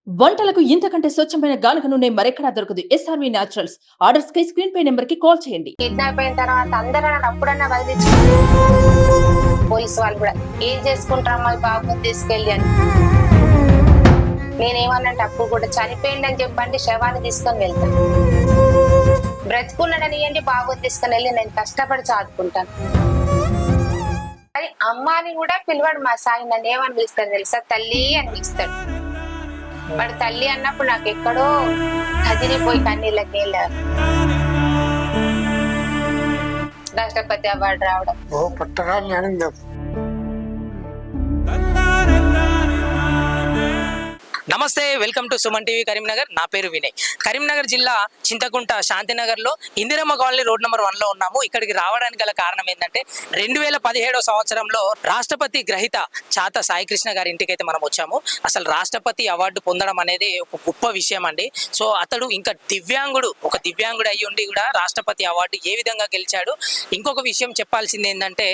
వంటలకు ఇంతకంటే స్వచ్ఛమైన గానుగ నూనె మరెక్కడా దొరకదు. SRV naturals. ఆర్డర్స్ కై స్క్రీన్ పై నెంబర్ కి కాల్ చేయండి. కిడ్నాప్ అయిన తర్వాత అందరూ నన్ను అప్పుడన్నా వదిలించుకున్నారు. పోలీసు వాళ్ళు కూడా ఏం చేసుకుంటారమ్మా బాబుని తీసుకెళ్ళి అని. నేనేమన్నంటే అప్పుడు కూడా చనిపోయింది అని చెప్పండి, శవాన్ని తీసుకొని వెళ్తాను. బ్రతుకున్నాడని ఏంటి, బాబుని తీసుకొని వెళ్ళి నేను కష్టపడి చదువుకుంటాను. అది అమ్మాని కూడా పిలవాడు మా సాయి. నన్ను ఏమని పిలుస్తాడు తెలుసా? తల్లి అని పిలుస్తాడు. వాడు తల్లి అన్నప్పుడు నాకు ఎక్కడో కదిలిపోయి కన్నీళ్ళకి నీళ్ళు. రాష్ట్రపతి అవార్డు రావడం నమస్తే, welcome to Suman TV Karimnagar. నా పేరు వినయ్. కరీంనగర్ జిల్లా చింతకుంట శాంతినగర్ లో ఇందిరమ్మ కాలనీ రోడ్ నెంబర్ 1 లో ఉన్నాము. ఇక్కడికి రావడానికి గల కారణం ఏంటంటే 2017 సంవత్సరంలో రాష్ట్రపతి గ్రహీత చాత సాయికృష్ణ గారి ఇంటికి అయితే మనం వచ్చాము. అసలు రాష్ట్రపతి అవార్డు పొందడం అనేది ఒక గొప్ప విషయం అండి. సో అతడు ఇంకా ఒక దివ్యాంగుడు అయ్యి ఉండి కూడా రాష్ట్రపతి అవార్డు ఏ విధంగా గెలిచాడు. ఇంకొక విషయం చెప్పాల్సింది ఏంటంటే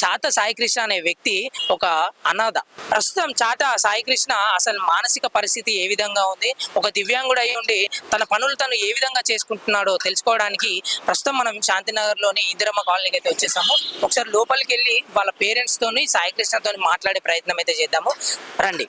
చాత సాయికృష్ణ అనే వ్యక్తి ఒక అనాథ. ప్రస్తుతం చాత సాయికృష్ణ అసలు మానసిక పరిస్థితి ఏ విధంగా ఉంది, ఒక దివ్యాంగుడు అయి ఉండి తన పనులు తను ఏ విధంగా చేసుకుంటున్నాడో తెలుసుకోవడానికి ప్రస్తుతం మనం శాంతినగర్ లోని ఇందిరమ్మ కాలనీకి అయితే వచ్చేసాము. ఒకసారి లోపలికి వెళ్ళి వాళ్ళ పేరెంట్స్ తోని సాయికృష్ణతో మాట్లాడే ప్రయత్నం అయితే చేద్దాము. రండి.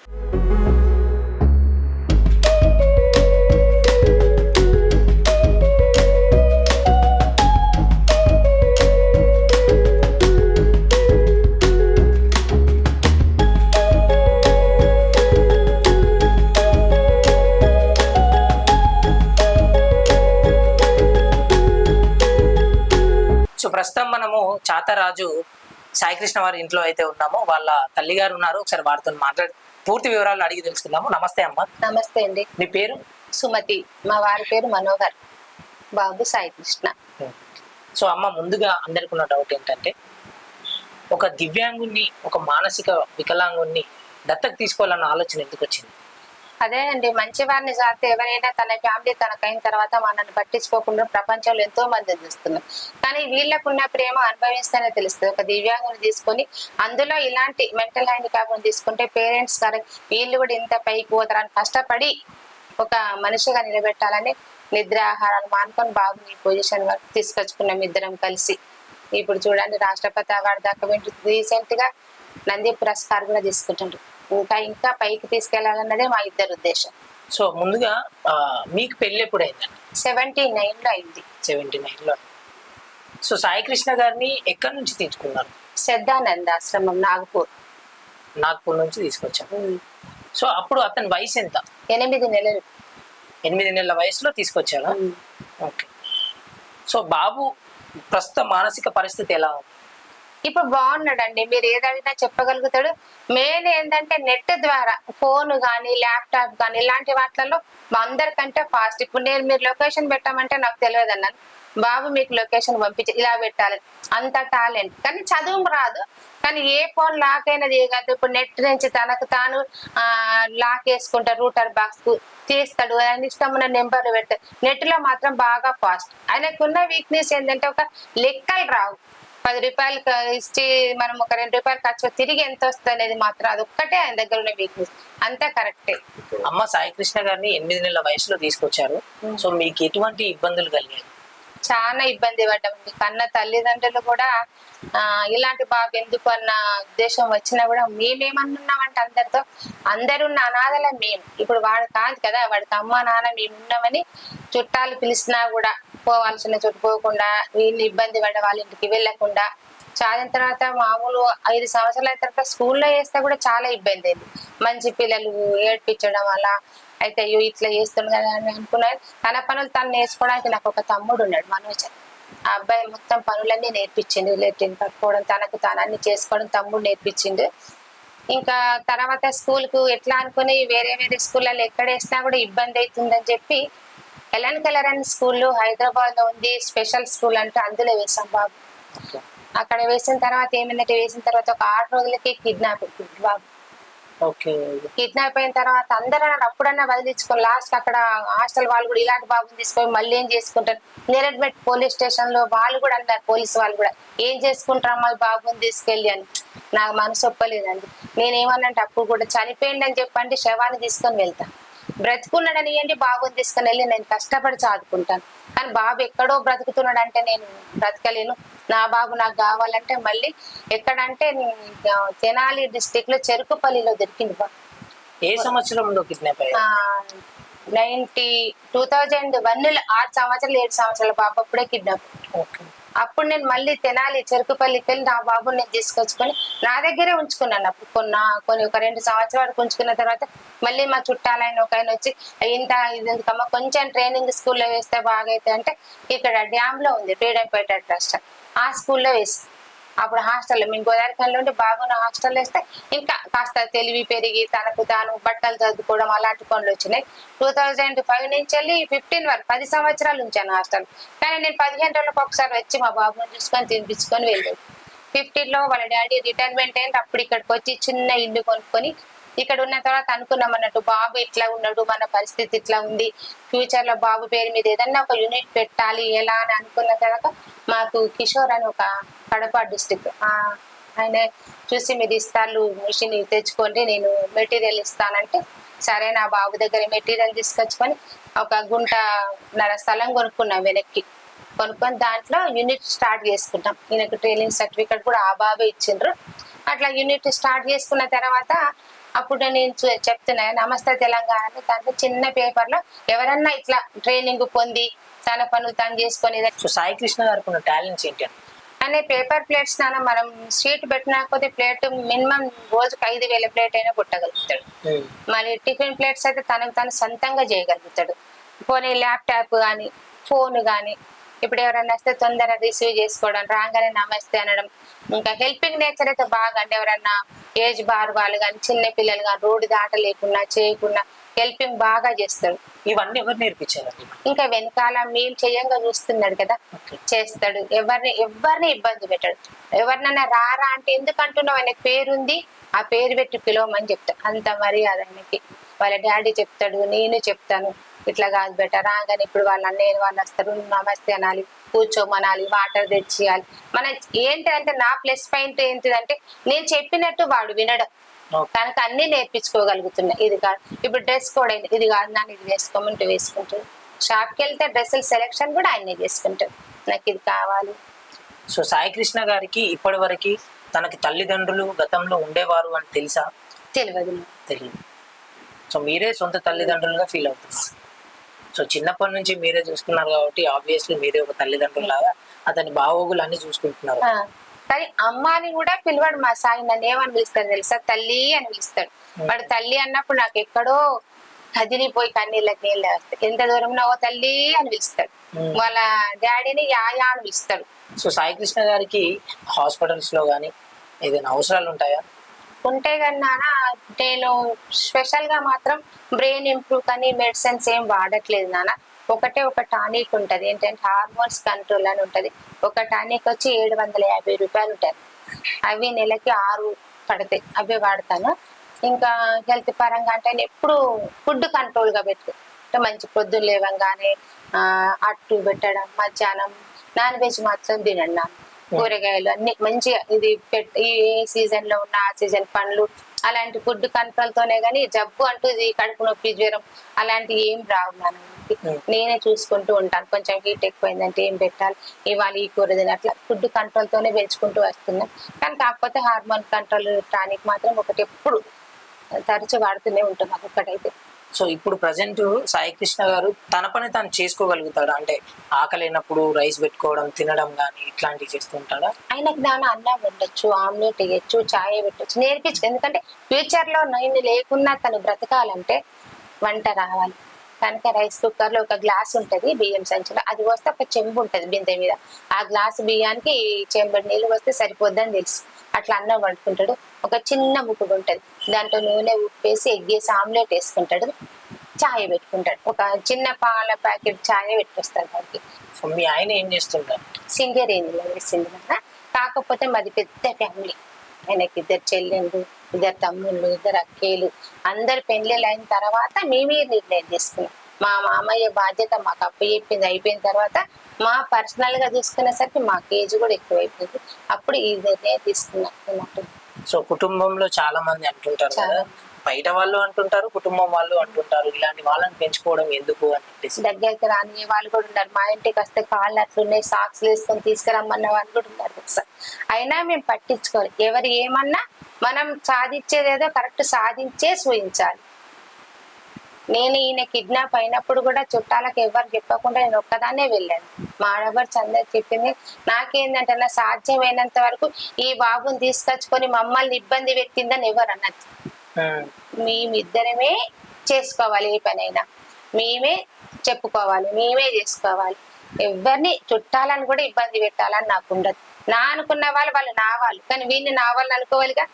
ప్రస్తుతం మనము చాతరాజు సాయికృష్ణ వారి ఇంట్లో అయితే ఉన్నాము. వాళ్ళ తల్లి గారు ఉన్నారు. ఒకసారి వారితో మాట్లాడి పూర్తి వివరాలు అడిగి తెలుసుకుందాము. నమస్తే అమ్మ. నమస్తే అండి. మీ పేరు? సుమతి. మా వారి పేరు మనోహర్, బాబు సాయికృష్ణ. సో అమ్మ, ముందుగా అందరికి ఉన్న డౌట్ ఏంటంటే, ఒక దివ్యాంగుని, ఒక మానసిక వికలాంగుని దత్తకు తీసుకోవాలన్న ఆలోచన ఎందుకు వచ్చింది? అదే అండి, మంచి వారిని సారితే ఎవరైనా తన ఫ్యామిలీ తనకైన తర్వాత మనల్ని పట్టించుకోకుండా ప్రపంచంలో ఎంతో మంది చూస్తున్నారు. కానీ వీళ్ళకున్న ప్రేమ అనుభవిస్తేనే తెలుస్తుంది. ఒక దివ్యాంగుని తీసుకొని అందులో ఇలాంటి మెంటల్ హ్యాండిక్యాప్ తీసుకుంటే పేరెంట్స్ గారు వీళ్ళు కూడా ఇంత పైకి పోతారని కష్టపడి ఒక మనిషిగా నిలబెట్టాలని నిద్ర ఆహారాలు మానుకొని బాబుని పొజిషన్ వరకు తీసుకొచ్చుకున్నాం ఇద్దరం కలిసి. ఇప్పుడు చూడండి, రాష్ట్రపతి అవార్డు దాకా రీసెంట్ గా నంది పురస్కారం కూడా తీసుకుంటుండ్రు. ఇంకా పైకి తీసుకెళ్లాలన్నదే మా ఇద్దరు ఉద్దేశం. సో ముందుగా మీకు పెళ్లి ఎప్పుడు అయిందండి? 79 లో అయింది. 79 లో. సో సాయికృష్ణ గారిని ఎక్కడి నుంచి తీసుకున్నారు? శ్రద్ధానంద ఆశ్రమం, నాగపూర్ నుంచి తీసుకొచ్చాను. సో అప్పుడు అతని వయసు ఎంత? 8 నెలలు. 8 నెలల వయసులో తీసుకొచ్చాను. ఓకే. సో బాబు ప్రస్తుత మానసిక పరిస్థితి ఎలా ఉంది? ఇప్పుడు బాగున్నాడండి. మీరు ఏదైనా చెప్పగలుగుతాడు. మెయిన్ ఏంటంటే నెట్ ద్వారా ఫోన్ కానీ ల్యాప్టాప్ కానీ ఇలాంటి వాటిలలో అందరికంటే ఫాస్ట్. ఇప్పుడు మీరు లొకేషన్ పెట్టామంటే నాకు తెలియదు అన్నాను, బాబు మీకు లొకేషన్ పంపించి ఇలా పెట్టాలి, అంత టాలెంట్. కానీ చదువు రాదు, కానీ ఏ ఫోన్ లాక్ అయినది కాదు. ఇప్పుడు నెట్ నుంచి తనకు తాను లాక్ వేసుకుంటాడు, రూటర్ బాక్స్ కు తీస్తాడు, ఆయన ఇష్టమైన నెంబర్లు పెడతాడు. నెట్ లో మాత్రం బాగా ఫాస్ట్. ఆయనకున్న వీక్నెస్ ఏంటంటే ఒక లెక్కలు రావు. 10 రూపాయలు ఇచ్చి మనం ఒక 2 రూపాయలు ఖర్చు తిరిగి ఎంత వస్తుంది అనేది మాత్రం అదొక్కటే ఆయన దగ్గర ఉన్న వీక్నెస్. అంతా కరెక్టే. అమ్మ, సాయికృష్ణ గారిని 8 నెలల వయసులో తీసుకొచ్చారు. సో మీకు ఎటువంటి ఇబ్బందులు కలిగాయి? చాలా ఇబ్బంది పడ్డామండి. కన్న తల్లిదండ్రులు కూడా ఇలాంటి బాబు ఎందుకు అన్న ఉద్దేశం వచ్చినా కూడా మేమేమన్నామంటే అందరున్న అనాథల మేము. ఇప్పుడు వాడు కాదు కదా, వాడికి అమ్మ నాన్న మేము ఉన్నామని చుట్టాలు పిలిచినా కూడా పోవాల్సిన చోటు పోకుండా, వీళ్ళు ఇబ్బంది పడ్డ వాళ్ళ ఇంటికి వెళ్ళకుండా, చదివిన తర్వాత మామూలు 5 సంవత్సరాల తర్వాత స్కూల్లో వేస్తే కూడా చాలా ఇబ్బంది అయింది. మంచి పిల్లలు ఏడ్పించడం వల్ల అయితే అయ్యో ఇట్లా చేస్తుండ అని అనుకున్నాను. తన పనులు తను నేర్చుకోవడానికి నాకు ఒక తమ్ముడు ఉన్నాడు, మనోజ్. ఆ అబ్బాయి మొత్తం పనులన్నీ నేర్పించిండు. లెట్రిన్ కట్టుకోవడం, తనకు తానన్ని చేసుకోవడం తమ్ముడు నేర్పించిండు. ఇంకా తర్వాత స్కూల్ కు ఎట్లా అనుకుని వేరే స్కూళ్ళలో ఎక్కడ వేసినా కూడా ఇబ్బంది అవుతుందని చెప్పి ఎలన్ కలర్ అని స్కూల్ హైదరాబాద్ లో ఉంది, స్పెషల్ స్కూల్ అంటే అందులో వేసాం బాబు. అక్కడ వేసిన తర్వాత ఏమైందంటే, వేసిన తర్వాత ఒక 6 రోజులకి కిడ్నాప్ బాబు. కిడ్నాప్ అయిన తర్వాత అందరూ అప్పుడన్నా వదిలించుకొని లాస్ట్ అక్కడ హాస్టల్ వాళ్ళు కూడా ఇలాంటి బాబుని తీసుకొని మళ్ళీ ఏం చేసుకుంటారు, నేరడ్మెట్ పోలీస్ స్టేషన్ లో వాళ్ళు కూడా అన్నారు, పోలీసు వాళ్ళు కూడా ఏం చేసుకుంటారమ్మా బాబుని తీసుకెళ్ళి అని. నాకు మనసు ఒప్పలేదండి. నేనేమన్నంటే అప్పుడు కూడా చనిపోయింది అని చెప్పండి, శవాన్ని తీసుకొని వెళ్తా. బ్రతుకున్నాడని ఏంటి బాబుని తీసుకుని వెళ్ళి నేను కష్టపడి చదువుకుంటాను. కానీ బాబు ఎక్కడో బ్రతుకుతున్నాడు అంటే నేను బ్రతకలేను. నా బాబు నాకు కావాలంటే మళ్ళీ ఎక్కడంటే తెనాలి డిస్టిక్ లో చెరుకుపల్లిలో దొరికింది బాబు. ఏ సంవత్సరంలో కిడ్నాప్ అయ్యారు? 2001 6 సంవత్సరాలు 7 సంవత్సరాల బాబు అప్పుడే కిడ్నాప్. అప్పుడు నేను మళ్ళీ తెనాలి చెరుకుపల్లికి వెళ్ళి నా బాబుని నేను తీసుకొచ్చుకొని నా దగ్గరే ఉంచుకున్నాను. అప్పుడు కొన్ని ఒక 2 సంవత్సరాలు ఉంచుకున్న తర్వాత మళ్ళీ మా చుట్టాలైన ఒక ఆయన వచ్చి ఇంతకమ్మా కొంచెం ట్రైనింగ్ స్కూల్లో వేస్తే బాగైతే అంటే ఇక్కడ డ్యామ్ లో ఉంది ఫ్రీడమ్ ఫైటర్ ట్రస్ట్, ఆ స్కూల్లో వేసి అప్పుడు హాస్టల్లో మేము గోదావరిఖంలో ఉండి బాబుని హాస్టల్ వేస్తే ఇంకా కాస్త తెలివి పెరిగి తనకు తాను బట్టలు చదువుకోవడం అలాంటి పనులు వచ్చినాయి. 2005 నుంచి వెళ్ళి 15 వరకు 10 సంవత్సరాలు ఉంచాను హాస్టల్. కానీ నేను 15 రోజులకు ఒకసారి వచ్చి మా బాబుని చూసుకొని తినిపించుకొని వెళ్ళేది. 15లో వాళ్ళ డాడీ రిటైర్మెంట్ అయింది. అప్పుడు ఇక్కడికి వచ్చి చిన్న ఇల్లు కొనుక్కొని ఇక్కడ ఉన్న తర్వాత అనుకున్నాం అన్నట్టు బాబు ఇట్లా ఉన్నాడు, మన పరిస్థితి ఇట్లా ఉంది, ఫ్యూచర్ లో బాబు పేరు మీద ఏదన్నా ఒక యూనిట్ పెట్టాలి ఎలా అని అనుకున్న తర్వాత మాకు కిషోర్ అని ఒక కడప డిస్టిక్ ఆయన చూసి మీరు ఇస్తారు మిషన్ తెచ్చుకోండి నేను మెటీరియల్ ఇస్తానంటే సరే నా బాబు దగ్గర మెటీరియల్ తీసుకొచ్చుకొని ఒక గుంటన్నర స్థలం కొనుక్కున్నాం వెనక్కి. కొనుక్కొని దాంట్లో యూనిట్ స్టార్ట్ చేసుకుంటాం. ఈయనకు ట్రైనింగ్ సర్టిఫికెట్ కూడా ఆ బాబే ఇచ్చిండ్రు. అట్లా యూనిట్ స్టార్ట్ చేసుకున్న తర్వాత అప్పుడు నేను చెప్తున్నా నమస్తే తెలంగాణ దాంట్లో చిన్న పేపర్ లో ఎవరన్నా ఇట్లా ట్రైనింగ్ పొంది తన పనులు తను చేసుకొని సాయి కృష్ణ గారికి టాలెంట్స్ ఏంటి అనే పేపర్ ప్లేట్స్ నాన్న మనం స్వీట్ పెట్టినకపోతే ప్లేట్ మినిమం రోజుకి 5,000 ప్లేట్ అయినా కొట్టగలుగుతాడు. మరి టిఫిన్ ప్లేట్స్ అయితే తనకు తను సొంతంగా చేయగలుగుతాడు. పోనీ ల్యాప్టాప్ కానీ ఫోన్ కానీ ఇప్పుడు ఎవరైనా వస్తే తొందరగా రిసీవ్ చేసుకోవడం, రాగానే నమస్తే అనడం, ఇంకా హెల్పింగ్ నేచర్ అయితే బాగా అంటే ఎవరన్నా ఏజ్ బార్ వాళ్ళు కానీ చిన్న పిల్లలు కానీ రోడ్డు దాటలేకుండా చేయకుండా హెల్పింగ్ బాగా చేస్తాడు. ఇవన్నీ ఎవరు నేర్పించారు? ఇంకా వెనకాల మేము చెయ్యంగా చూస్తున్నాడు కదా చేస్తాడు. ఎవరిని ఇబ్బంది పెట్టాడు. ఎవరినైనా రారా అంటే ఎందుకంటున్నావు ఆయనకి పేరుంది ఆ పేరు పెట్టి పిలవమని చెప్తాడు. అంత మర్యాద ఆయనకి. వాళ్ళ డాడీ చెప్తాడు, నేను చెప్తాను ఇట్లా కాదు బెటర్ రాగానే ఇప్పుడు వాళ్ళ అన్నయ్య వాళ్ళు వస్తారు నమస్తే అనాలి, కూర్చోమనాలి, వాటర్ తెచ్చియాలి. మన ఏంటంటే నా ప్లస్ పాయింట్ ఏంటిదంటే నేను చెప్పినట్టు వాడు వినడం, తనకు అన్ని నేర్పించుకోగలుగుతున్నా. ఇది కాదు ఇప్పుడు డ్రెస్ కోడ్ అయింది, ఇది కాదు నాన్న ఇది వేసుకోమంటే వేసుకుంటాడు. షాప్కి వెళ్తే డ్రెస్సుల సెలెక్షన్ కూడా ఆయనే చేసుకుంటాడు, నాకు ఇది కావాలి. సో సాయి కృష్ణ గారికి ఇప్పటి వరకు తనకి తల్లిదండ్రులు గతంలో ఉండేవారు అని తెలుసా? తెలియదు. సో మీరే సొంత తల్లిదండ్రులుగా ఫీల్ అవుతున్నారు. సో చిన్నప్పటి నుంచి మీరే చూసుకున్నారు కాబట్టి ఆబ్వియస్లీ మీరే ఒక తల్లిదండ్రులాగా అతని బాగోగులు అన్ని చూసుకుంటున్నారు. కానీ అమ్మాని కూడా పిలవాడు మా సాయి. నన్ను ఏమని పిలుస్తాడు తెలుసా? తల్లి అని పిలుస్తాడు. వాడు తల్లి అన్నప్పుడు నాకు ఎక్కడో కదిలిపోయి కన్నీళ్ళకి నీళ్ళు వస్తాయి. ఎంత దూరంలో ఓ తల్లి అని పిలుస్తాడు. వాళ్ళ డాడీని యాయా అని పిలుస్తాడు. సో సాయి కృష్ణ గారికి హాస్పిటల్స్ లో కానీ ఏదైనా అవసరాలు ఉంటాయా? ఉంటాయి కానీ నాన్న నేను స్పెషల్ గా మాత్రం బ్రెయిన్ ఇంప్రూవ్ కానీ మెడిసిన్స్ ఏం వాడట్లేదు నాన్న. ఒక టానిక్ ఉంటది ఏంటంటే హార్మోన్స్ కంట్రోల్ అని ఉంటది. ఒక టానిక్ వచ్చి 750 రూపాయలు ఉంటుంది. అవి నెలకి 6 పడతాయి, అవి వాడతాను. ఇంకా హెల్త్ పరంగా అంటే ఎప్పుడు ఫుడ్ కంట్రోల్ గా పెట్టు, మంచి పొద్దున్న లేవంగానే అట్టు పెట్టడం, మధ్యాహ్నం నాన్ వెజ్ మాత్రం తినండి, కూరగాయలు అన్ని మంచిగా ఇది ఏ సీజన్ లో ఉన్న ఆ సీజన్ పండ్లు అలాంటి ఫుడ్ కంట్రోల్ తోనే గానీ జబ్బు అంటూ ఇది కడుపు నొప్పి జ్వరం అలాంటివి ఏం రావు. నేనే చూసుకుంటూ ఉంటాను. కొంచెం హీట్ ఎక్కువైందంటే ఏం పెట్టాలి, ఇవాళ ఈ కూర తిని అట్లా ఫుడ్ కంట్రోల్ తోనే పెంచుకుంటూ వస్తున్నాం. కానీ కాకపోతే హార్మోన్ కంట్రోల్ టానిక్ మాత్రం ఒకటి ఎప్పుడు తరచు వాడుతూనే ఉంటాం ఒక్కటైతే. సో ఇప్పుడు ప్రజెంట్ సాయి కృష్ణ గారు తన పని తను చేసుకోగలుగుతాడా? అంటే ఆకలినప్పుడు రైస్ పెట్టుకోవడం తినడం కానీ ఇట్లాంటివి చేస్తుంటాడా? ఆయనకి దాని అన్నం వండొచ్చు, ఆమ్లెట్ వేయచ్చు, ఛాయ్ పెట్టచ్చు, నేర్పించు. ఎందుకంటే ఫ్యూచర్ లో నేను లేకున్నా తను బ్రతకాలంటే వంట రావాలి. కనుక రైస్ కుక్కర్ లో ఒక గ్లాస్ ఉంటది బియ్యం సంచిలో, అది వస్తే ఒక చెంబు ఉంటది బిందె మీద, ఆ గ్లాసు బియ్యానికి చెంబడి నీళ్ళు వస్తే సరిపోద్దని తెలుసు. అట్లా అన్నం వండుకుంటాడు. ఒక చిన్న ముక్కుడు ఉంటది, దాంట్లో నూనె ఉప్పేసి ఎగ్గేసి ఆమ్లెట్ వేసుకుంటాడు, ఛాయ్ పెట్టుకుంటాడు. ఒక చిన్న పాల ప్యాకెట్ ఛాయ్ పెట్టుకొస్తాడు దానికి. మీ ఆయన ఏం చేస్తుంటారు? సింగరేణిలో వేసింది కదా. కాకపోతే మాది పెద్ద ఫ్యామిలీ. ఆయనకి 2 చెల్లెళ్ళు, 2 తమ్ముళ్ళు, 2 అక్కేలు, అందరు పెళ్లిళ్ళు అయిన తర్వాత మేమే నిర్ణయం తీసుకున్నాం. మా మామయ్య బాధ్యత మాకు చెప్పింది అయిపోయిన తర్వాత మా పర్సనల్ గా చూసుకునేసరికి మాకు ఏజ్ కూడా ఎక్కువైపోయింది. అప్పుడు ఈ నిర్ణయం తీసుకున్నాం. సో కుటుంబంలో చాలా మంది అంటుంటారు కదా బయట వాళ్ళు అంటుంటారు, కుటుంబం వాళ్ళు అంటుంటారు, ఇలాంటి వాళ్ళని పెంచుకోవడం ఎందుకు అని చెప్పేసి. దగ్గరికి రాని వాళ్ళు కూడా ఉన్నారు. మా ఇంటికి వస్తే కాళ్ళు అట్లున్నాయి, సాక్స్ వేసుకొని తీసుకురమ్మన్న వాళ్ళు కూడా ఉన్నారు ఒకసారి. అయినా మేము పట్టించుకోవాలి. ఎవరు ఏమన్నా మనం సాధించేదేదో కరెక్ట్ సాధించే చూపించాలి. నేను ఈయన కిడ్నాప్ అయినప్పుడు కూడా చుట్టాలకు ఎవరు చెప్పకుండా నేను ఒక్కదాన్నే వెళ్ళాను. మా ఆడబడి అందరికి చెప్పింది. నాకేందంటే నా సాధ్యమైనంత వరకు ఈ బాబుని తీసుకొచ్చుకొని మమ్మల్ని ఇబ్బంది పెట్టిందని ఎవరు అన్నది. మేమిద్దరమే చేసుకోవాలి. ఏ పనైనా మేమే చెప్పుకోవాలి, మేమే చేసుకోవాలి. ఎవరిని చుట్టాలని కూడా ఇబ్బంది పెట్టాలని నాకు ఉండదు. నా అనుకున్న వాళ్ళు నా వాళ్ళు, కానీ వీళ్ళని నా వాళ్ళు అనుకోవాలిగా.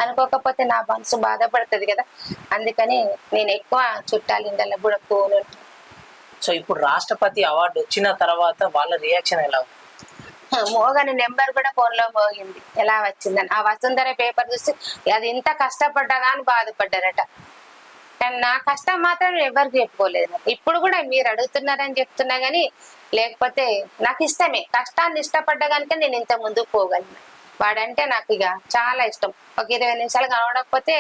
అనుకోకపోతే నా మనసు బాధపడుతుంది కదా. అందుకని నేను ఎక్కువ చుట్టాలి ఇండల్లో కూడా పోను. సో ఇప్పుడు రాష్ట్రపతి అవార్డు వచ్చిన తర్వాత వాళ్ళ రియాక్షన్ ఎలా ఉంది? మోగని నెంబర్ కూడా ఫోన్ లో మోగింది ఎలా వచ్చిందని. ఆ వసుంధర పేపర్ చూసి అది ఇంత కష్టపడ్డదా అని బాధపడ్డారట. కానీ నా కష్టం మాత్రం ఎవరికి చెప్పుకోలేదు. ఇప్పుడు కూడా మీరు అడుగుతున్నారని చెప్తున్నా గానీ, లేకపోతే నాకు ఇష్టమే. కష్టాన్ని ఇష్టపడ్డా కనుక నేను ఇంత ముందుకు పోగలను. వాడంటే నాకు ఇక చాలా ఇష్టం. ఒక 20 నిమిషాలు కనబడకపోతే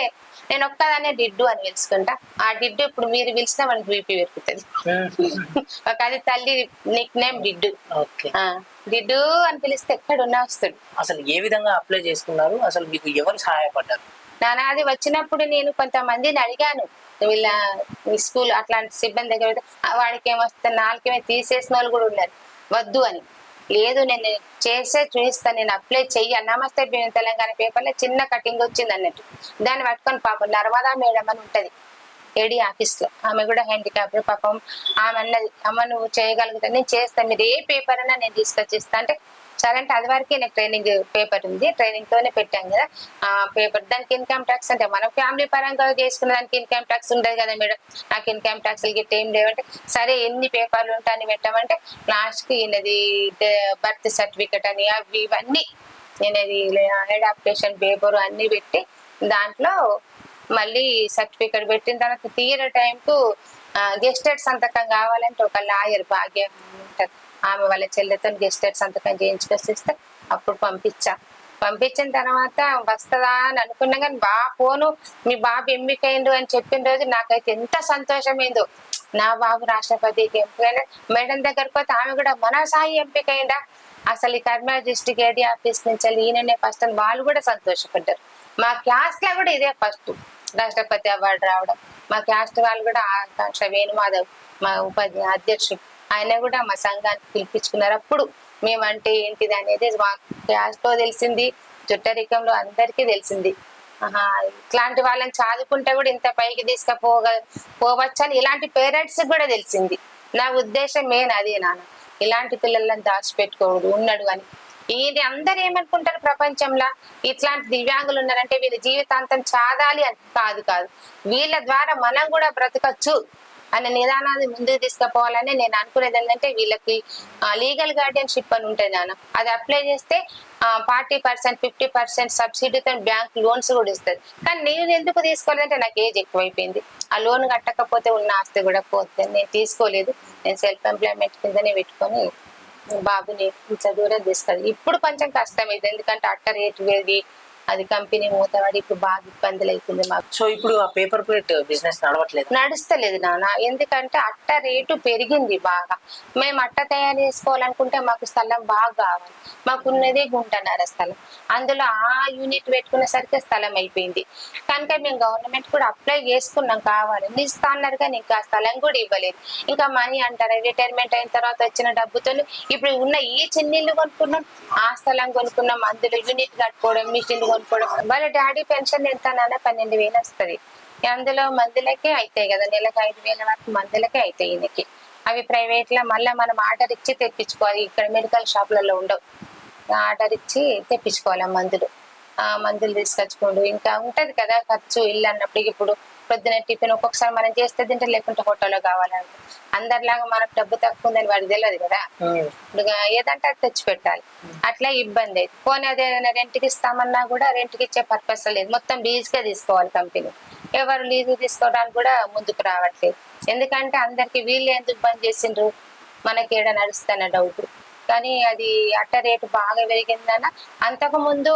నేను ఒక్కదాన్నే డిడ్డు అని పిలుచుకుంటా. ఆ డిడ్డు ఇప్పుడు మీరు పిలిచినా మనకి బీపీ పెరుగుతుంది. ఒక అది తల్లి నిక్ నేమ్ డిడ్డు. డిడ్డు అని పిలిస్తే ఎక్కడున్నా వస్తాడు. అసలు ఏ విధంగా అప్లై చేసుకున్నారు? అసలు మీకు ఎవరు సహాయపడ్డారు? నాది వచ్చినప్పుడు నేను కొంతమందిని అడిగాను. వీళ్ళ స్కూల్ అట్లాంటి సిబ్బంది దగ్గర వాడికి ఏమొస్తే 4 ఏమో తీసేసిన వాళ్ళు కూడా ఉన్నారు. వద్దు అని. లేదు నేను చేసే చూపిస్తాను, నేను అప్లై చెయ్యి. నమస్తే తెలంగాణ పేపర్లో చిన్న కటింగ్ వచ్చింది అన్నట్టు. దాన్ని పట్టుకొని పాపం నర్మదా మేడం అని ఉంటది ఏడీ ఆఫీస్ లో, ఆమె కూడా హ్యాండిక్యాప్. పాపం ఆమె అన్నది, అమ్మ నువ్వు చేయగలుగుతా, నేను చేస్తాను, మీరు ఏ పేపర్ అయినా నేను తీసుకొచ్చిస్తా అంటే సరే అంటే అది వరకే నాకు ట్రైనింగ్ పేపర్ ఉంది, ట్రైనింగ్ తోనే పెట్టాం కదా ఆ పేపర్. దానికి ఇన్కమ్ ట్యాక్స్ అంటే మనం ఫ్యామిలీ పరంగా చేసుకున్న దానికి ఇన్కమ్ ట్యాక్స్ ఉండదు కదా మేడం. నాకు ఇన్కమ్ ట్యాక్స్ గిట్ట ఏం లేవంటే సరే ఎన్ని పేపర్లు ఉంటాయని పెట్టామంటే లాస్ట్ కి ఈయనది బర్త్ సర్టిఫికెట్ అని అవి ఇవన్నీ నేనది అడాప్టేషన్ పేపర్ అన్ని పెట్టి దాంట్లో మళ్ళీ సర్టిఫికెట్ పెట్టిన తర్వాత తీరే టైంకు గెస్టెడ్ సంతకం కావాలంటే ఒక లాయర్ భాగ్యం ఉంటారు, ఆమె వాళ్ళ చెల్లెతో గెస్టెడ్ సంతకం చేయించుకొచ్చిస్తే అప్పుడు పంపించిన తర్వాత వస్తుందా అని అనుకున్నా. కానీ ఫోను మీ బాబు ఎంపికైండు అని చెప్పిన రోజు నాకైతే ఎంత సంతోషమైందో. నా బాబు రాష్ట్రపతికి ఎంపికైనా. మేడం దగ్గరకు పోతే ఆమె కూడా మన సాయి ఎంపికైందా, అసలు ఈ కర్నూలు డిస్ట్రిక్ట్ ఏడీ ఆఫీస్ నుంచి ఈయననే ఫస్ట్ అని వాళ్ళు కూడా సంతోషపడ్డారు. మా క్లాస్ లో కూడా ఇదే ఫస్ట్ రాష్ట్రపతి అవార్డు రావడం. మా క్యాస్ట్ వాళ్ళు కూడా ఆకాంక్ష వేణుమాధవ్ మా అధ్యక్షుడు, ఆయన కూడా మా సంఘానికి పిలిపించుకున్నారు. అప్పుడు మేమంటే ఏంటిది అనేది మా క్యాస్ట్ లో తెలిసింది, చుట్టరికంలో అందరికీ తెలిసింది. ఇట్లాంటి వాళ్ళని చదువుకుంటే కూడా ఇంత పైకి పోవచ్చని ఇలాంటి పేరెంట్స్ కూడా తెలిసింది. నా ఉద్దేశం మెయిన్ అదే నాన్న, ఇలాంటి పిల్లలను దాచిపెట్టుకోవద్దు ఉన్నాడు అని. ఇది అందరు ఏమనుకుంటారు ప్రపంచంలో, ఇట్లాంటి దివ్యాంగులు ఉన్నారంటే వీళ్ళ జీవితాంతం చాదాలి అని కాదు, వీళ్ళ ద్వారా మనం కూడా బ్రతకచ్చు అనే నిదానాన్ని ముందుకు తీసుకుపోవాలని నేను అనుకునేది. ఏంటంటే వీళ్ళకి లీగల్ గార్డియన్షిప్ అని ఉంటుంది నాన్న, అది అప్లై చేస్తే 40% 50% సబ్సిడీతో బ్యాంక్ లోన్స్ కూడా ఇస్తుంది. కానీ నేను ఎందుకు తీసుకోలేదంటే నాకు ఏజ్ ఎక్కువైపోయింది. ఆ లోన్ కట్టకపోతే ఉన్న ఆస్తి కూడా పోతుంది. నేను తీసుకోలేదు, నేను సెల్ఫ్ ఎంప్లాయ్మెంట్ కిందనే పెట్టుకొని బాబుని చదువులో తీసుకెళ్ళి. ఇప్పుడు కొంచెం కష్టమైంది, ఎందుకంటే అట్ట రేటు వేది, అది కంపెనీ మూతవాడి ఇప్పుడు బాగా ఇబ్బందులు అవుతుంది మాకు. సో ఇప్పుడు ఆ పేపర్ ప్లేట్ బిజినెస్ నడుస్తలేదు నాన్న, ఎందుకంటే అట్ట రేటు పెరిగింది బాగా. మేము అట్ట తయారు చేసుకోవాలనుకుంటే మాకు స్థలం బాగా కావాలి. మాకున్నదే 1.5 స్థలం, అందులో ఆ యూనిట్ పెట్టుకునేసరికి స్థలం అయిపోయింది. కనుక మేము గవర్నమెంట్ కూడా అప్లై చేసుకున్నాం, కావాలి ఇస్తా అన్నారు, కానీ ఇంకా స్థలం కూడా ఇవ్వలేదు. ఇంకా మనీ అంటారు, రిటైర్మెంట్ అయిన తర్వాత వచ్చిన డబ్బుతో ఇప్పుడు ఉన్న ఈ చిన్నిళ్ళు కొనుక్కున్నాం, ఆ స్థలం కొనుక్కున్నాం, అందులో యూనిట్ కట్టుకోవడం, మిషన్లు కొనుక్కోవడం. వాళ్ళ డాడీ పెన్షన్ ఎంత నాన్న 12,000 వస్తుంది. అందులో మందులకే అవుతాయి కదా, నెలకు 5,000 వరకు మందులకే అవుతాయి ఈయనకి. అవి ప్రైవేట్ లో మళ్ళీ మనం ఆర్డర్ ఇచ్చి తెప్పించుకోవాలి, ఇక్కడ మెడికల్ షాపులలో ఉండవు. ఆర్డర్ ఇచ్చి తెప్పించుకోవాలి మందులు తీసుకొచ్చుకోండు. ఇంకా ఉంటది కదా ఖర్చు, ఇల్లు అన్నప్పుడు. ఇప్పుడు పొద్దున టిఫిన్ ఒక్కొక్కసారి మనం చేస్తే తింటే, లేకుంటే హోటల్లో కావాలంటే. అందరిలాగా మనకు డబ్బు తక్కువ ఉందని వాడికి తెలియదు కదా, ఏదంటే అది తెచ్చి పెట్టాలి. అట్లా ఇబ్బంది అయితే పోనీ అదే రెంట్కి ఇస్తామన్నా కూడా రెంట్కి ఇచ్చే పర్పస్ లేదు, మొత్తం లీజ్గా తీసుకోవాలి కంపెనీ. ఎవరు లీజు తీసుకోవడానికి కూడా ముందుకు రావట్లేదు. ఎందుకంటే అందరికి వీళ్ళు ఎందుకు బంద్ చేసిండ్రు, మనకి ఏడ నడుస్తున్న డౌట్. కానీ అది అట్ట రేటు బాగా పెరిగిందన్న. అంతకు ముందు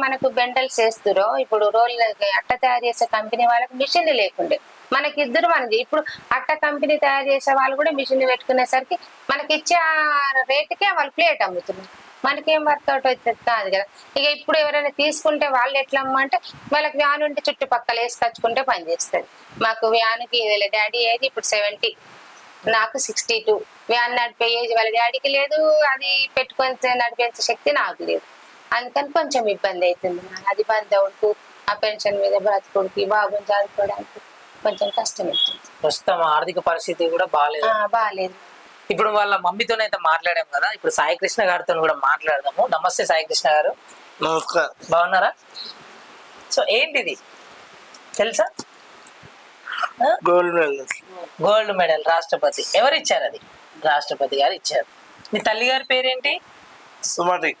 మనకు బెండల్స్ వేస్తురో, ఇప్పుడు రోల్ అట్ట తయారు చేసే కంపెనీ వాళ్ళకి మిషన్లు లేకుండే, మనకి ఇద్దరు మనది. ఇప్పుడు అట్ట కంపెనీ తయారు చేసే వాళ్ళు కూడా మిషన్లు పెట్టుకునేసరికి మనకి ఇచ్చే రేటుకే వాళ్ళు ప్లేట్ అమ్ముతున్నారు. మనకేం వర్కౌట్ అవుతుంది కాదు కదా. ఇక ఇప్పుడు ఎవరైనా తీసుకుంటే వాళ్ళు ఎట్లా అమ్మంటే వాళ్ళకి వ్యాన్ ఉంటే చుట్టుపక్కల వేసుకొచ్చుకుంటే పని చేస్తుంది. మాకు వ్యాన్కి డాడీ ఏది ఇప్పుడు 70, నాకు 62. వ్యాన్ నడిపే ఏజ్ వాళ్ళ డాడీకి లేదు, అది పెట్టుకొని నడిపే శక్తి నాకు లేదు. అందుకని కొంచెం ఇబ్బంది అవుతుంది. అది బంద్ అవుతూ ఆ పెన్షన్ మీద బ్రతుకుడికి బాబుని చదువుకోవడానికి కొంచెం కష్టం అవుతుంది. ప్రస్తుతం ఆర్థిక పరిస్థితి కూడా బాగాలేదు. బాగాలేదు. ఇప్పుడు వాళ్ళ మమ్మీతోనైతే మాట్లాడాం కదా, ఇప్పుడు సాయి కృష్ణ గారితో కూడా మాట్లాడదాము. నమస్తే సాయి కృష్ణ గారు. నమస్కారం. బాగున్నారా? సో ఏంటిది తెలుసా? Gold medal. గోల్డ్ మెడల్ రాష్ట్రపతి ఎవరు ఇచ్చారు? అది రాష్ట్రపతి గారు ఇచ్చారు. మీ తల్లి గారి పేరేంటి? సుమతి.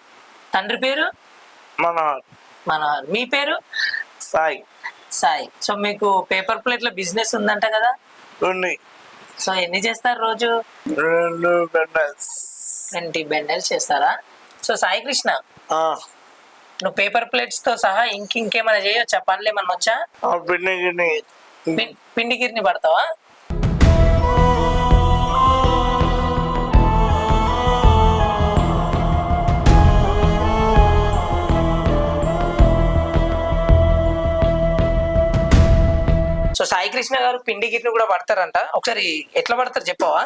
తండ్రి పేరు? మనోహర్. మీ పేరు? సాయి. సాయి. సో మీకు పేపర్ ప్లేట్ల బిజినెస్ ఉందంట కదా? ఉంది. సో ఎన్ని చేస్తారు రోజు? 2 బెండల్స్. 20 బెండల్స్ చేస్తారా? సో సాయి కృష్ణ, నువ్వు పేపర్ ప్లేట్స్ తో సహా ఇంకేమైనా చేయొచ్చా? పనులు ఏమన్నా వచ్చా? పిండి గిరిని పడతావా? సో సాయి కృష్ణ గారు పిండి గిరిని కూడా పడతారంట. ఒకసారి ఎట్లా పడతారు చెప్పవా?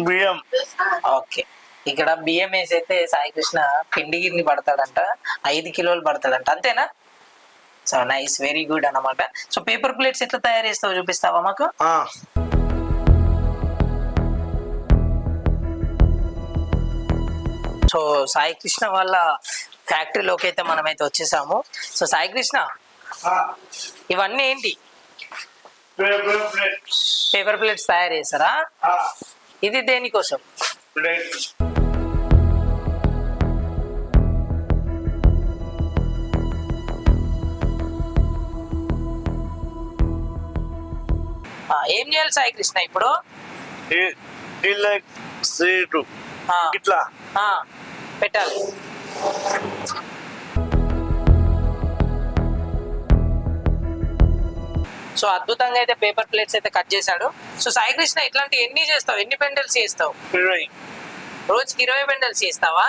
బియ్యం. ఓకే, ఇక్కడ బియ్యం వేసి అయితే సాయి కృష్ణ పిండి గిరిని పడతాడంట. 5 కిలోలు పడతాడంట, అంతేనా? సో నైస్, వెరీ గుడ్ అన్నమాట. సో పేపర్ ప్లేట్స్ ఎట్లా తయారు చేస్తావో చూపిస్తావా మాకు? సో సాయి కృష్ణ వాళ్ళ ఫ్యాక్టరీలోకి అయితే మనమైతే వచ్చేసాము. సో సాయి కృష్ణ, ఇవన్నీ ఏంటి? పేపర్ ప్లేట్స్ తయారు చేస్తారా? ఇది దేనికోసం? ఏం చేయాలి సాయి కృష్ణ ఇప్పుడు? ఇట్లా పెట్టాలి. సో అద్భుతంగా అయితే పేపర్ ప్లేట్స్ అయితే కట్ చేశాడు. సో సాయి కృష్ణ, ఇట్లాంటి ఎన్ని చేస్తావు? ఎన్ని బెండల్స్ చేస్తావు? 20. రోజుకి 20 బెండల్స్ చేస్తావా?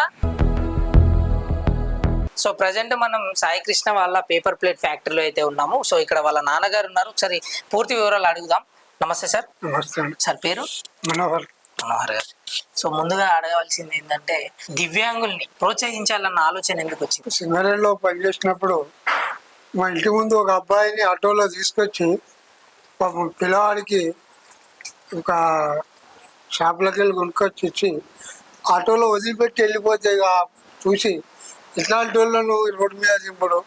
సో ప్రజెంట్ మనం సాయి కృష్ణ వాళ్ళ పేపర్ ప్లేట్ ఫ్యాక్టరీలో అయితే ఉన్నాము. సో ఇక్కడ వాళ్ళ నాన్నగారు ఉన్నారు, ఒకసారి పూర్తి వివరాలు అడుగుదాం. నమస్తే సార్. నమస్తే సార్ పేరు? మనోహర్. మనోహర్ గారు. సో ముందుగా అడగవలసింది ఏంటంటే, దివ్యాంగుల్ని ప్రోత్సహించాలన్న ఆలోచన ఎందుకు వచ్చింది? సింగరేణిలో పనిచేసినప్పుడు మా ఇంటి ముందు ఒక అబ్బాయిని ఆటోలో తీసుకొచ్చి పాపం పిల్లవాడికి ఒక షాపులకి వెళ్ళి కొనుక్కొచ్చి ఇచ్చి ఆటోలో వదిలిపెట్టి వెళ్ళిపోతే ఇక చూసి ఇట్లాంటి వాళ్ళను రోడ్డు మీద దింపడు,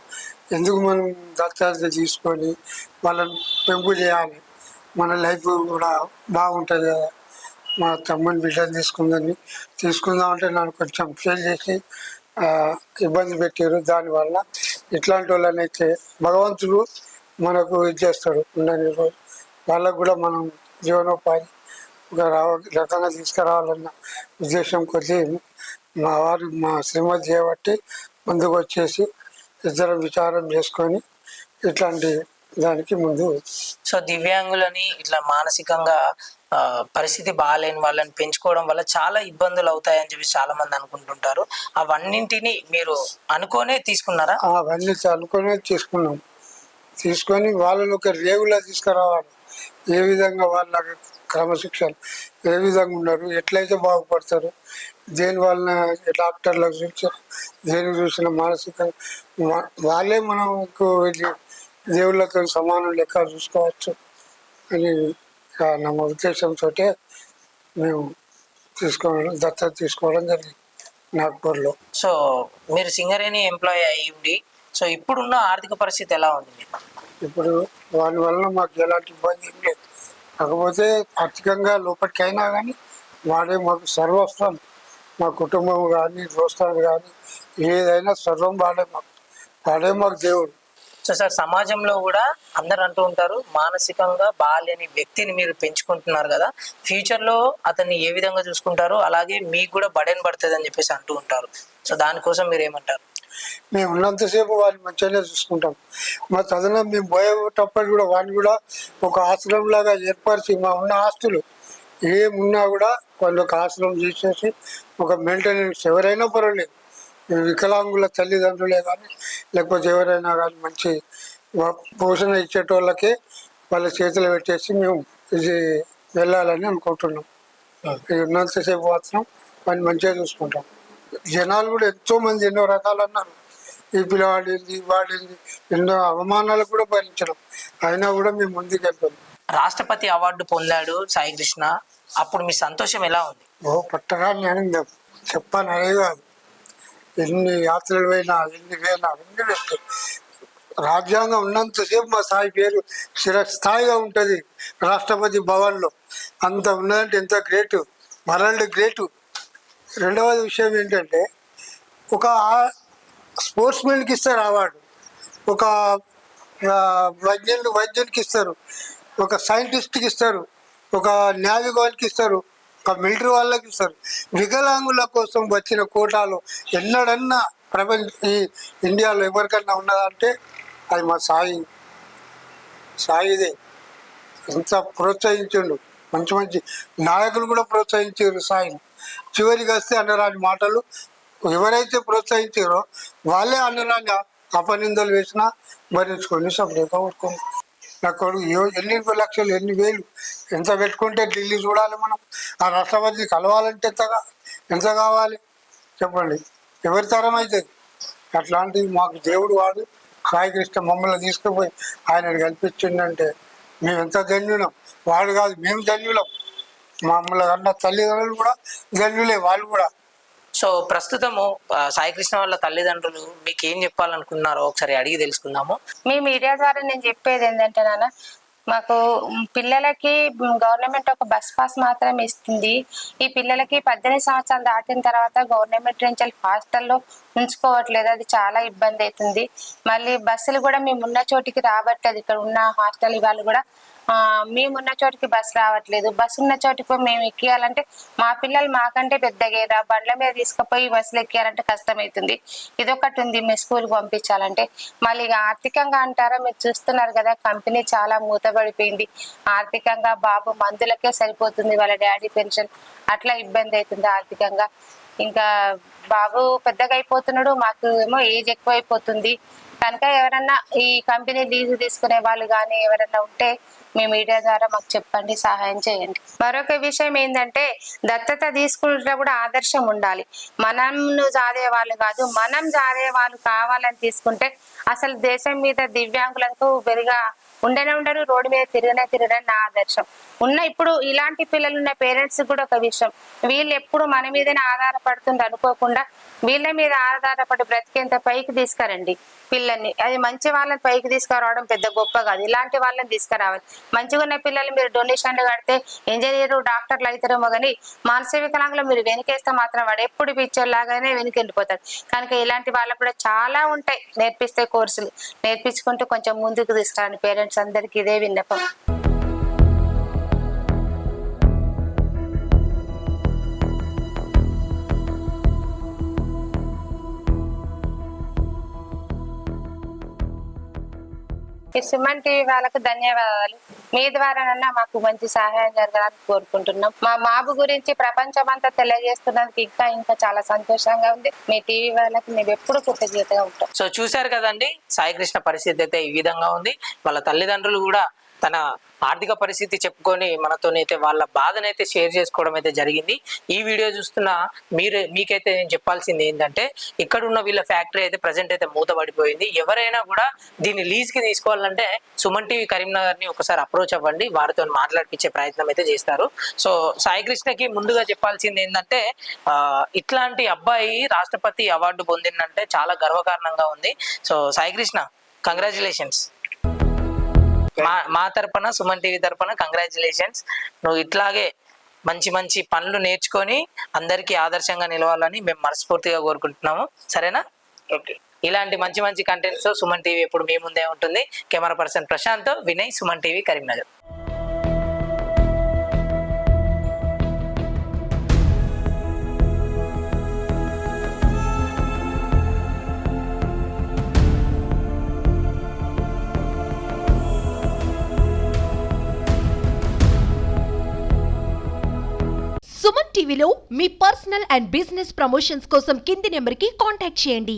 ఎందుకు మనం దత్తత తీసుకొని వాళ్ళని పెంపు చేయాలి, మన లైఫ్ కూడా బాగుంటుంది కదా, మా తమ్ముని బిడ్డను తీసుకుందామంటే నన్ను కొంచెం ఫెయిల్ చేసి ఇబ్బంది పెట్టారు. దానివల్ల ఇట్లాంటి వాళ్ళనైతే భగవంతుడు మనకు ఇది చేస్తాడు ఉండని రోజు. వాళ్ళకు కూడా మనం జీవనోపాధి ఒక రకంగా తీసుకురావాలన్న ఉద్దేశం కొద్దీ మా శ్రీమతి చేయబట్టి ముందుకు వచ్చేసి ఇద్దరం విచారం చేసుకొని ఇట్లాంటి దానికి ముందు. సో దివ్యాంగులని ఇట్లా మానసికంగా పరిస్థితి బాగాలేని వాళ్ళని పెంచుకోవడం వల్ల చాలా ఇబ్బందులు అవుతాయని చెప్పి చాలా మంది అనుకుంటుంటారు. అవన్నింటినీ మీరు అనుకోనే తీసుకున్నారా? అవన్నీ అనుకునే తీసుకొని వాళ్ళని ఒక రేవులా తీసుకురావాలి. ఏ విధంగా వాళ్ళ క్రమశిక్షణ ఏ విధంగా ఉన్నారు, ఎట్లయితే బాగుపడతారు, దేని వలన డాక్టర్లకు చూసి దేని చూసిన మానసికంగా వాళ్ళే మనకు దేవుళ్ళతో సమానం లెక్క చూసుకోవచ్చు అని నా ఉద్దేశంతో మేము దత్తత తీసుకోవడం జరిగింది నాగ్పూర్లో. సో మీరు సింగరేణి ఎంప్లాయీ అయ్యింది. సో ఇప్పుడున్న ఆర్థిక పరిస్థితి ఎలా ఉంది? ఇప్పుడు వాని వలన మాకు ఎలాంటి ఇబ్బంది ఏం లేదు. కాకపోతే ఆర్థికంగా లోపలికైనా కానీ వాడే మాకు సర్వస్వం. మా కుటుంబం కానీ దోస్తాలు కానీ ఏదైనా సర్వం వాడే మాకు దేవుడు. సో సార్, సమాజంలో కూడా అందరు అంటూ ఉంటారు, మానసికంగా బాగాలేని వ్యక్తిని మీరు పెంచుకుంటున్నారు కదా, ఫ్యూచర్ లో అతన్ని ఏ విధంగా చూసుకుంటారు, అలాగే మీకు కూడా బడెన్ పడుతుంది అని చెప్పేసి అంటూ ఉంటారు. సో దానికోసం మీరు ఏమంటారు? మేము ఉన్నంతసేపు వాడిని మంచిగానే చూసుకుంటాం. మా చదువులో మేము పోయేటప్పుడు కూడా వాడిని కూడా ఒక ఆశ్రమం లాగా ఏర్పరిచి మా ఉన్న ఆస్తులు ఏమున్నా కూడా వాళ్ళు ఒక ఆశ్రమం చేసేసి ఒక మెయింటెనెన్స్ ఎవరైనా పర్వాలేదు, వికలాంగుల తల్లిదండ్రులే కానీ లేకపోతే ఎవరైనా కానీ మంచి పోషణ ఇచ్చేటోళ్ళకే వాళ్ళ చేతులు పెట్టేసి మేము ఇది వెళ్ళాలని అనుకుంటున్నాం. ఇది ఉన్నంతసేపు మాత్రం వాడిని మంచిగా చూసుకుంటాం. జనాలు కూడా ఎంతో మంది ఎన్నో రకాలు అన్నారు, ఈ పిల్లవాడింది వాడింది ఎన్నో అవమానాలు కూడా భరించడం, అయినా కూడా మేము ముందుకు వెళ్తాం. రాష్ట్రపతి అవార్డు పొందాడు సాయి కృష్ణ, అప్పుడు మీ సంతోషం ఎలా ఉంది? పట్టరాని ఆనందం చెప్పాను అనే కాదు. ఎన్ని యాత్రలు పోయినా ఎన్ని పోయినా అన్ని పెట్టి రాజ్యాంగం ఉన్నంతసేపు మా సాయి పేరు స్థాయిగా ఉంటుంది రాష్ట్రపతి భవన్లో. అంత ఉన్నదంటే ఎంత గ్రేటు, వరల్డ్ గ్రేటు. రెండవది విషయం ఏంటంటే ఒక స్పోర్ట్స్ మెన్కి ఇస్తారు అవార్డు, ఒక వైద్యునికి ఇస్తారు, ఒక సైంటిస్ట్కి ఇస్తారు, ఒక న్యాయవాదికి ఇస్తారు, ఒక మిలిటరీ వాళ్ళకి ఇస్తారు. వికలాంగుల కోసం వచ్చిన కోటాలు ఎన్నడన్నా ఈ ఇండియాలో ఎవరికన్నా ఉన్నదంటే అది మా సాయిదే. ఎంత ప్రోత్సహించిండు, మంచి మంచి నాయకులు కూడా ప్రోత్సహించారు సాయిని. చివరికి వస్తే అన్నరాని మాటలు ఎవరైతే ప్రోత్సహించారో వాళ్ళే అన్నరాని అపనిందలు వేసినా భరించుకొని సపరేట్గా ఊరుకోండి. నా కొడుకు ఎన్ని లక్షలు ఎన్ని వేలు ఎంత పెట్టుకుంటే ఢిల్లీ చూడాలి మనం, ఆ రాష్ట్రపతి కలవాలంటే ఎంత కావాలి చెప్పండి, ఎవరి తరం అవుతుంది? అట్లాంటివి మాకు దేవుడు వాడు సాయి కృష్ణ మమ్మల్ని తీసుకుపోయి ఆయన కల్పించిండంటే మేము ఎంత ధన్యులం. వాడు కాదు, మేము ధన్యులం. మమ్మల్ని అన్న తల్లిదండ్రులు కూడా ధన్యులే వాళ్ళు కూడా. సో ప్రస్తుతము సాయి కృష్ణ వాళ్ళ తల్లిదండ్రులు మీకు ఏం చెప్పాలనుకున్నారో ఒకసారి అడిగి తెలుసుకుందాము. మీ మీడియా ద్వారా నేను చెప్పేది ఏంటంటే నాన్న, మాకు పిల్లలకి గవర్నమెంట్ ఒక బస్ పాస్ మాత్రం ఇస్తుంది. ఈ పిల్లలకి 18 సంవత్సరాలు దాటిన తర్వాత గవర్నమెంట్ నుంచి హాస్టల్లో ఉంచుకోవట్లేదు, అది చాలా ఇబ్బంది అవుతుంది. మళ్ళీ బస్సులు కూడా మేము ఉన్న చోటికి రావట్లేదు. ఇక్కడ ఉన్న హాస్టల్ వాళ్ళు కూడా మేమున్న చోటికి బస్సు రావట్లేదు. బస్సు ఉన్న చోటికి మేము ఎక్కియాలంటే మా పిల్లలు మాకంటే పెద్దగా బండ్ల మీద తీసుకుపోయి బస్సులు ఎక్కియాలంటే కష్టమవుతుంది. ఇదొకటి ఉంది మీ స్కూల్కి పంపించాలంటే. మళ్ళీ ఆర్థికంగా అంటారా, మీరు చూస్తున్నారు కదా కంపెనీ చాలా మూతపడిపోయింది. ఆర్థికంగా బాబు మందులకే సరిపోతుంది, వాళ్ళ డాడీ పెన్షన్, అట్లా ఇబ్బంది అవుతుంది ఆర్థికంగా. ఇంకా బాబు పెద్దగా అయిపోతున్నాడు, మాకు ఏమో ఏజ్ ఎక్కువ అయిపోతుంది. కనుక ఎవరన్నా ఈ కంపెనీ లీజు తీసుకునే వాళ్ళు కానీ ఎవరన్నా ఉంటే మీ మీడియా ద్వారా మాకు చెప్పండి, సహాయం చేయండి. మరొక విషయం ఏంటంటే దత్తత తీసుకుంటే కూడా ఆదర్శం ఉండాలి. మనం జాదే వాళ్ళు కాదు, మనం జాదే వాళ్ళు కావాలని తీసుకుంటే అసలు దేశం మీద దివ్యాంగులకు పెరిగా ఉండరు, రోడ్డు మీద తిరగని నా ఆదర్శం. ఇప్పుడు ఇలాంటి పిల్లలు ఉన్న పేరెంట్స్ కూడా ఒక విషయం, వీళ్ళు ఎప్పుడు మన మీదనే ఆధారపడుతుంది అనుకోకుండా వీళ్ళ మీద ఆధారపడి బ్రతికేంత పైకి తీసుకురండి పిల్లల్ని. అది మంచి వాళ్ళని పైకి తీసుకురావడం పెద్ద గొప్ప కాదు, ఇలాంటి వాళ్ళని తీసుకురావాలి. మంచిగా ఉన్న పిల్లలు మీరు డొనేషన్లు కడితే ఇంజనీరు డాక్టర్లు అవుతారేమో కానీ మానసిక వికలాంగులు మీరు వెనకేస్తే మాత్రం వాడు ఎప్పుడు పిచ్చోళ్ళలాగానే వెనక్కి వెళ్ళిపోతాడు. కనుక ఇలాంటి వాళ్ళకు కూడా చాలా ఉంటాయి నేర్పిస్తే కోర్సులు, నేర్పించుకుంటూ కొంచెం ముందుకు తీసుకురండి. పేరెంట్స్ అందరికి ఇదే విన్నపం. ఈ సుమన్ టీవీ వాళ్ళకు ధన్యవాదాలు. మీ ద్వారానన్నా మాకు మంచి సహాయం జరగాలని కోరుకుంటున్నాం. మా బాబు గురించి ప్రపంచమంతా తెలియజేస్తున్నందుకు ఇంకా ఇంకా చాలా సంతోషంగా ఉంది. మీ టీవీ వాళ్ళకి మేము ఎప్పుడు కృతజ్ఞతగా ఉంటాం. సో చూశారు కదండి, సాయి కృష్ణ పరిస్థితి అయితే ఈ విధంగా ఉంది. వాళ్ళ తల్లిదండ్రులు కూడా తన ఆర్థిక పరిస్థితి చెప్పుకొని మనతోనైతే వాళ్ళ బాధనైతే షేర్ చేసుకోవడం అయితే జరిగింది. ఈ వీడియో చూస్తున్న మీకైతే నేను చెప్పాల్సింది ఏంటంటే, ఇక్కడ ఉన్న వీళ్ళ ఫ్యాక్టరీ అయితే ప్రజెంట్ అయితే మూతపడిపోయింది. ఎవరైనా కూడా దీన్ని లీజ్కి తీసుకోవాలంటే సుమన్ టీవీ కరీంనగర్ని ఒకసారి అప్రోచ్ అవ్వండి, వారితో మాట్లాడిపించే ప్రయత్నం అయితే చేస్తారు. సో సాయి కృష్ణకి ముందుగా చెప్పాల్సింది ఏంటంటే, ఇట్లాంటి అబ్బాయి రాష్ట్రపతి అవార్డు పొందిందంటే చాలా గర్వకారణంగా ఉంది. So Sai Krishna, congratulations. మా తరపున, సుమన్ టీవీ తరపున కంగ్రాచులేషన్స్. నువ్వు ఇట్లాగే మంచి మంచి పనులు నేర్చుకొని అందరికీ ఆదర్శంగా నిలవాలని మేము మనస్ఫూర్తిగా కోరుకుంటున్నాము. సరేనా? ఓకే. ఇలాంటి మంచి మంచి కంటెంట్స్ సుమన్ టీవీ ఎప్పుడు మీ ముందే ఉంటుంది. Camera person Prashanth, Vinay, Suman TV, Karimnagar. Suman టీవీలో మీ పర్సనల్ అండ్ బిజినెస్ ప్రమోషన్స్ కోసం కింది నెంబర్కి కాంటాక్ట్ చేయండి.